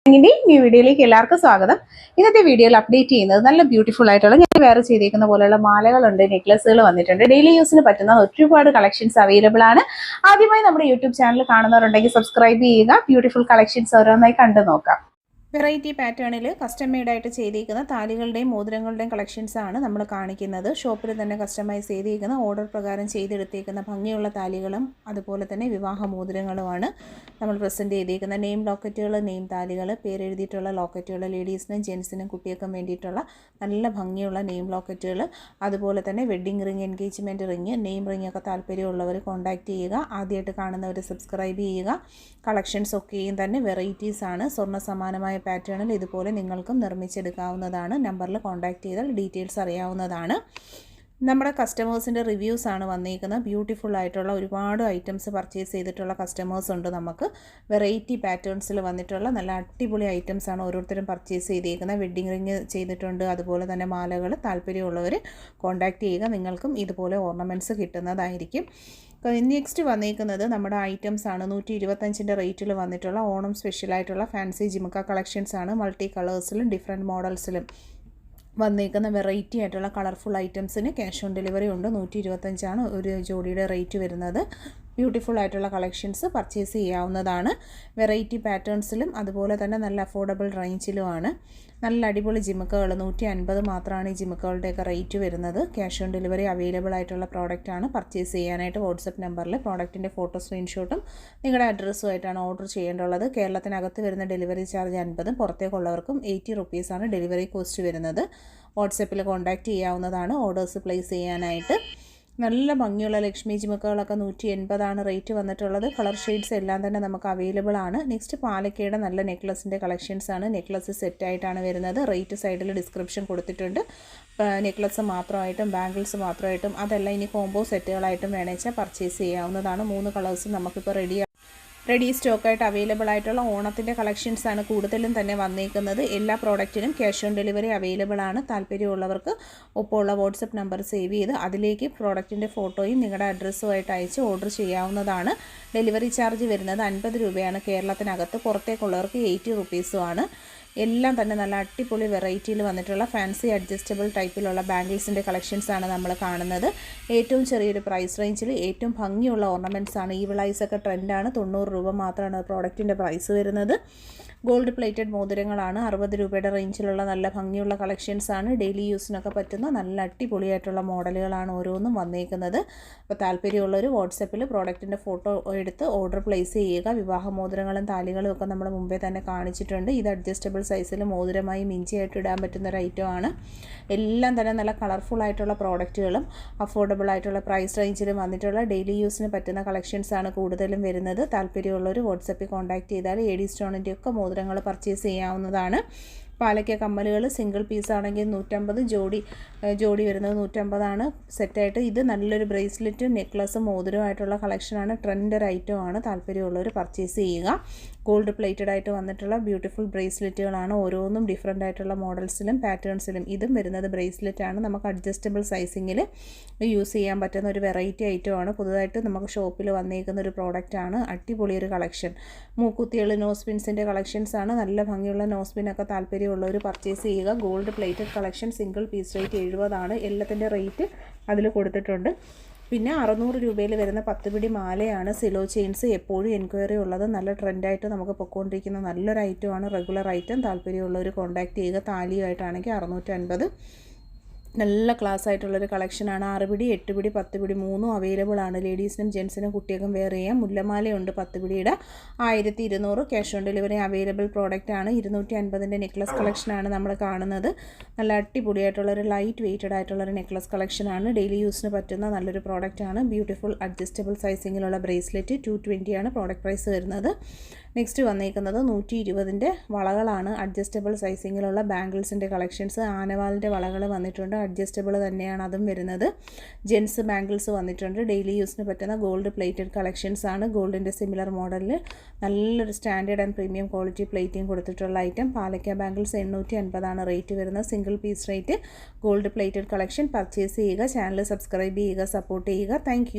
New വീഡിയോയിലേക്ക് എല്ലാവർക്കും സ്വാഗതം. ഇന്നത്തെ വീഡിയോയിൽ അപ്ഡേറ്റ് ചെയ്യുന്നത് നല്ല ബ്യൂട്ടിഫുൾ ആയിട്ടുള്ള ഞാൻ വേറെ ചെയ്തേക്കുന്ന പോലെയുള്ള മാലകളുണ്ട്, നെക്ലസുകൾ വന്നിട്ടുണ്ട്. ഡെയിലി യൂസിന് പറ്റുന്ന ഒരുപാട് കളക്ഷൻസ് അവൈലബിൾ ആണ്. ആദ്യമായി നമ്മുടെ യൂട്യൂബ് ചാനൽ കാണുന്നവരുണ്ടെങ്കിൽ സബ്സ്ക്രൈബ് ചെയ്യുക. ബ്യൂട്ടിഫുൾ കളക്ഷൻസ് ഓരോന്നായി കണ്ടു നോക്കാം. വെറൈറ്റി പാറ്റേണിൽ കസ്റ്റം മെയ്ഡായിട്ട് ചെയ്തിരിക്കുന്ന താലികളുടെയും മോതിരങ്ങളുടെയും കളക്ഷൻസ് ആണ് നമ്മൾ കാണിക്കുന്നത്. ഷോപ്പിൽ തന്നെ കസ്റ്റമൈസ് ചെയ്തിരിക്കുന്ന ഓർഡർ പ്രകാരം ചെയ്തെടുത്തേക്കുന്ന ഭംഗിയുള്ള താലികളും അതുപോലെ തന്നെ വിവാഹ മോതിരങ്ങളുമാണ് നമ്മൾ പ്രസൻറ്റ് ചെയ്തിരിക്കുന്ന. നെയിം ലോക്കറ്റുകൾ, നെയിം താലികൾ, പേരെഴുതിയിട്ടുള്ള ലോക്കറ്റുകൾ, ലേഡീസിനും ജെൻസിനും കുട്ടികൾക്കും വേണ്ടിയിട്ടുള്ള നല്ല ഭംഗിയുള്ള നെയിം ലോക്കറ്റുകൾ, അതുപോലെ തന്നെ wedding ring, engagement ring, name ring ഒക്കെ താല്പര്യമുള്ളവർ കോൺടാക്റ്റ് ചെയ്യുക. ആദ്യമായിട്ട് കാണുന്നവർ സബ്സ്ക്രൈബ് ചെയ്യുക. കളക്ഷൻസ് ഒക്കെയും തന്നെ വെറൈറ്റീസ് ആണ്. സ്വർണ്ണ സമാനമായ പാറ്റേണിൽ ഇതുപോലെ നിങ്ങൾക്കും നിർമ്മിച്ചെടുക്കാവുന്നതാണ്. നമ്പറിൽ കോൺടാക്റ്റ് ചെയ്താൽ ഡീറ്റെയിൽസ് അറിയാവുന്നതാണ്. നമ്മുടെ കസ്റ്റമേഴ്സിൻ്റെ റിവ്യൂസ് ആണ് വന്നിരിക്കുന്നത്. ബ്യൂട്ടിഫുൾ ആയിട്ടുള്ള ഒരുപാട് ഐറ്റംസ് പർച്ചേസ് ചെയ്തിട്ടുള്ള കസ്റ്റമേഴ്സ് ഉണ്ട്. നമുക്ക് വെറൈറ്റി പാറ്റേൺസിൽ വന്നിട്ടുള്ള നല്ല അടിപൊളി ഐറ്റംസ് ആണ് ഓരോരുത്തരും പർച്ചേസ് ചെയ്തിരിക്കുന്നത്. വെഡ്ഡിംഗ് റിങ് ചെയ്തിട്ടുണ്ട്, അതുപോലെ തന്നെ മാലകൾ. താല്പര്യമുള്ളവർ കോൺടാക്റ്റ് ചെയ്യുക. നിങ്ങൾക്കും ഇതുപോലെ ഓർണമെൻറ്റ്സ് കിട്ടുന്നതായിരിക്കും. നെക്സ്റ്റ് വന്നിരിക്കുന്നത് നമ്മുടെ ഐറ്റംസ് ആണ്. 125 റേറ്റിൽ വന്നിട്ടുള്ള ഓണം സ്പെഷ്യലായിട്ടുള്ള ഫാൻസി ജിമുക്ക കളക്ഷൻസ് ആണ്. മൾട്ടി കളേഴ്സിലും ഡിഫറെൻറ്റ് മോഡൽസിലും വന്നിരിക്കുന്ന വെറൈറ്റി ആയിട്ടുള്ള കളർഫുൾ ഐറ്റംസിന് ക്യാഷ് ഓൺ ഡെലിവറി ഉണ്ട്. 125 ഒരു ജോഡിയുടെ റേറ്റ് വരുന്നത്. ബ്യൂട്ടിഫുൾ ആയിട്ടുള്ള കളക്ഷൻസ് പർച്ചേസ് ചെയ്യാവുന്നതാണ്. വെറൈറ്റി പാറ്റേൺസിലും അതുപോലെ തന്നെ നല്ല അഫോർഡബിൾ റേഞ്ചിലുമാണ്. നല്ല അടിപൊളി ജിമുക്കകൾ 150 മാത്രമാണ് ഈ ജിമുക്കകളുടെയൊക്കെ റേറ്റ് വരുന്നത്. ക്യാഷ് ഓൺ ഡെലിവറി അവൈലബിൾ ആയിട്ടുള്ള പ്രോഡക്റ്റാണ്. പർച്ചേസ് ചെയ്യാനായിട്ട് വാട്സപ്പ് നമ്പറിൽ പ്രോഡക്റ്റിൻ്റെ ഫോട്ടോ സ്ക്രീൻഷോട്ടും നിങ്ങളുടെ അഡ്രസ്സുമായിട്ടാണ് ഓർഡർ ചെയ്യേണ്ടുള്ളത്. കേരളത്തിനകത്ത് വരുന്ന ഡെലിവറി ചാർജ് 50, പുറത്തേക്കുള്ളവർക്കും 80 റുപ്പീസാണ് ഡെലിവറി കോസ്റ്റ് വരുന്നത്. വാട്സപ്പിൽ കോൺടാക്റ്റ് ചെയ്യാവുന്നതാണ് ഓർഡേഴ്സ് പ്ലേസ് ചെയ്യാനായിട്ട്. നല്ല ഭംഗിയുള്ള ലക്ഷ്മി ജിമുക്കകളൊക്കെ 180 റേറ്റ് വന്നിട്ടുള്ളത്. കളർ ഷെയ്ഡ്സ് എല്ലാം തന്നെ നമുക്ക് അവൈലബിൾ ആണ്. നെക്സ്റ്റ് പാലക്കയുടെ നല്ല നെക്ലസിൻ്റെ കളക്ഷൻസ് ആണ്. നെക്ലസ് സെറ്റായിട്ടാണ് വരുന്നത്. റേറ്റ് സൈഡിൽ ഡിസ്ക്രിപ്ഷൻ കൊടുത്തിട്ടുണ്ട്. നെക്ലസ് മാത്രമായിട്ടും ബാംഗിൾസ് മാത്രമായിട്ടും അതെല്ലാം ഇനി കോംബോ സെറ്റുകളായിട്ടും വേണമെച്ചാൽ പർച്ചേസ് ചെയ്യാവുന്നതാണ്. 3 കളേഴ്സ് നമുക്കിപ്പോൾ റെഡി സ്റ്റോക്കായിട്ട് അവൈലബിൾ ആയിട്ടുള്ള ഓണത്തിൻ്റെ കളക്ഷൻസ് ആണ് കൂടുതലും തന്നെ വന്നിരിക്കുന്നത്. എല്ലാ പ്രോഡക്റ്റിനും ക്യാഷ് ഓൺ ഡെലിവറി അവൈലബിൾ ആണ്. താല്പര്യമുള്ളവർക്ക് ഒപ്പമുള്ള വാട്സപ്പ് നമ്പർ സേവ് ചെയ്ത് അതിലേക്ക് പ്രോഡക്റ്റിൻ്റെ ഫോട്ടോയും നിങ്ങളുടെ അഡ്രസ്സുമായിട്ട് അയച്ച് ഓർഡർ ചെയ്യാവുന്നതാണ്. ഡെലിവറി ചാർജ് വരുന്നത് 50 രൂപയാണ് കേരളത്തിനകത്ത്. പുറത്തേക്കുള്ളവർക്ക് 80 റുപ്പീസുമാണ്. എല്ലാം തന്നെ നല്ല അടിപൊളി വെറൈറ്റിയിൽ വന്നിട്ടുള്ള ഫാൻസി അഡ്ജസ്റ്റബിൾ ടൈപ്പിലുള്ള ബാംഗിൾസിൻ്റെ കളക്ഷൻസാണ് നമ്മൾ കാണുന്നത്. ഏറ്റവും ചെറിയൊരു പ്രൈസ് റേഞ്ചിൽ ഏറ്റവും ഭംഗിയുള്ള ഓർണമെൻറ്റ്സ് ആണ്. ഈ വിളൈസൊക്കെ ട്രെൻഡാണ്. 90 രൂപ മാത്രമാണ് പ്രോഡക്റ്റിൻ്റെ പ്രൈസ് വരുന്നത്. Gold plated മോതിരങ്ങളാണ്. 60 രൂപയുടെ റേഞ്ചിലുള്ള നല്ല ഭംഗിയുള്ള കളക്ഷൻസാണ്. ഡെയിലി യൂസിനൊക്കെ പറ്റുന്ന നല്ല അടിപൊളിയായിട്ടുള്ള മോഡലുകളാണ് ഓരോന്നും വന്നേക്കുന്നത്. അപ്പോൾ താല്പര്യമുള്ളൊരു വാട്സപ്പിൽ പ്രോഡക്റ്റിൻ്റെ ഫോട്ടോ എടുത്ത് ഓർഡർ പ്ലേസ് ചെയ്യുക. വിവാഹ മോതിരങ്ങളും താലികളും ഒക്കെ നമ്മൾ മുമ്പേ തന്നെ കാണിച്ചിട്ടുണ്ട്. ഇത് അഡ്ജസ്റ്റബിൾ സൈസിൽ മോതിരമായി മിഞ്ചിയായിട്ട് ഇടാൻ പറ്റുന്ന ഒരു ഐറ്റമാണ്. എല്ലാം തന്നെ നല്ല കളർഫുൾ ആയിട്ടുള്ള പ്രോഡക്റ്റുകളും അഫോർഡബിൾ ആയിട്ടുള്ള പ്രൈസ് റേഞ്ചിലും വന്നിട്ടുള്ള ഡെയിലി യൂസിന് പറ്റുന്ന കളക്ഷൻസാണ് കൂടുതലും വരുന്നത്. താല്പര്യമുള്ളൊരു വാട്സപ്പിൽ കോൺടാക്ട് ചെയ്താൽ എഡി സ്റ്റോണിൻ്റെ ഒക്കെ മോതിരങ്ങൾ പർച്ചേസ് ചെയ്യാവുന്നതാണ്. പാലക്ക കമ്മലുകൾ സിംഗിൾ പീസ് ആണെങ്കിൽ 150, ജോഡി വരുന്നത് 150 സെറ്റായിട്ട്. ഇത് നല്ലൊരു ബ്രേസ്ലെറ്റ്, നെക്ലസും മോതിരമായിട്ടുള്ള കളക്ഷനാണ്. ട്രെൻഡ് ഒരു ഐറ്റമാണ്. താല്പര്യമുള്ളവർ പർച്ചേസ് ചെയ്യുക. ഗോൾഡ് പ്ലേറ്റഡ് ആയിട്ട് വന്നിട്ടുള്ള ബ്യൂട്ടിഫുൾ ബ്രേസ്ലെറ്റുകളാണ്. ഓരോന്നും ഡിഫറെൻ്റ് ആയിട്ടുള്ള മോഡൽസിലും പാറ്റേൺസിലും. ഇതും വരുന്നത് ബ്രേസ്ലെറ്റാണ്. നമുക്ക് അഡ്ജസ്റ്റബിൾ സൈസിങ്ങിൽ യൂസ് ചെയ്യാൻ പറ്റുന്ന ഒരു വെറൈറ്റി ഐറ്റമാണ്. പുതുതായിട്ട് നമുക്ക് ഷോപ്പിൽ വന്നേക്കുന്ന ഒരു പ്രോഡക്റ്റാണ്. അടിപൊളി ഒരു കളക്ഷൻ. മൂക്കുത്തികൾ, നോസ്പിൻസിൻ്റെ കളക്ഷൻസാണ്. നല്ല ഭംഗിയുള്ള നോസ്പിനൊക്കെ താല്പര്യമുള്ളവർ പർച്ചേസ് ചെയ്യുക. Gold plated collection single piece rate 70. എല്ലാത്തിൻ്റെ റേറ്റ് അതിൽ കൊടുത്തിട്ടുണ്ട്. പിന്നെ 600 രൂപയിൽ വരുന്ന 10 പിടി മാലയാണ്. സിലോ ചെയിൻസ് എപ്പോഴും എൻക്വയറി ഉള്ളത്. നല്ല ട്രെൻഡായിട്ട് നമുക്ക് പൊയ്ക്കൊണ്ടിരിക്കുന്ന നല്ലൊരു ഐറ്റമാണ്. Regular item. താല്പര്യമുള്ളവർ കോൺടാക്റ്റ് ചെയ്യുക. താലിയായിട്ടാണെങ്കിൽ 650. നല്ല ക്ലാസ് ആയിട്ടുള്ളൊരു കളക്ഷനാണ്. 6 പിടി, 8 പിടി, 10 പിടി 3 അവൈലബിൾ ആണ്. ലേഡീസിനും ജെൻസിനും കുട്ടികൾക്കും വെയർ ചെയ്യാം. മുല്ലമാലയുണ്ട് 10 പിടിയുടെ 1200. Cash on delivery available product ആണ്. 250 നെക്ലസ് കളക്ഷനാണ് നമ്മൾ കാണുന്നത്. നല്ല അടിപൊളിയായിട്ടുള്ളൊരു ലൈറ്റ് വെയ്റ്റഡ് ആയിട്ടുള്ളൊരു നെക്ലസ് കളക്ഷനാണ്. ഡെയിലി യൂസിന് പറ്റുന്ന നല്ലൊരു പ്രോഡക്റ്റ് ആണ്. ബ്യൂട്ടിഫുൾ അഡ്ജസ്റ്റബിൾ സൈസിങ്ങിലുള്ള ബ്രേസ്ലെറ്റ് 220 പ്രോഡക്റ്റ് പ്രൈസ് വരുന്നത്. നെക്സ്റ്റ് വന്നിരിക്കുന്നത് 120 വളകളാണ്. Adjustable സൈസിങ്ങിലുള്ള ബാംഗിൾസിൻ്റെ collections. ആനവാലിൻ്റെ വളകൾ വന്നിട്ടുണ്ട്. അഡ്ജസ്റ്റബിൾ തന്നെയാണ് അതും വരുന്നത്. ജെൻസ് ബാംഗിൾസ് വന്നിട്ടുണ്ട്. ഡെയിലി യൂസിന് പറ്റുന്ന ഗോൾഡ് പ്ലേറ്റഡ് കളക്ഷൻസ് ആണ്. ഗോൾഡിൻ്റെ സിമിലർ മോഡലിൽ നല്ലൊരു standard and premium quality plating കൊടുത്തിട്ടുള്ള ഐറ്റം. പാലക്ക ബാംഗിൾസ് 850 റേറ്റ് വരുന്നത്. Single piece rate. Gold plated collection purchase ചെയ്യുക. ചാനൽ സബ്സ്ക്രൈബ് ചെയ്യുക. സപ്പോർട്ട് ചെയ്യുക. Thank U.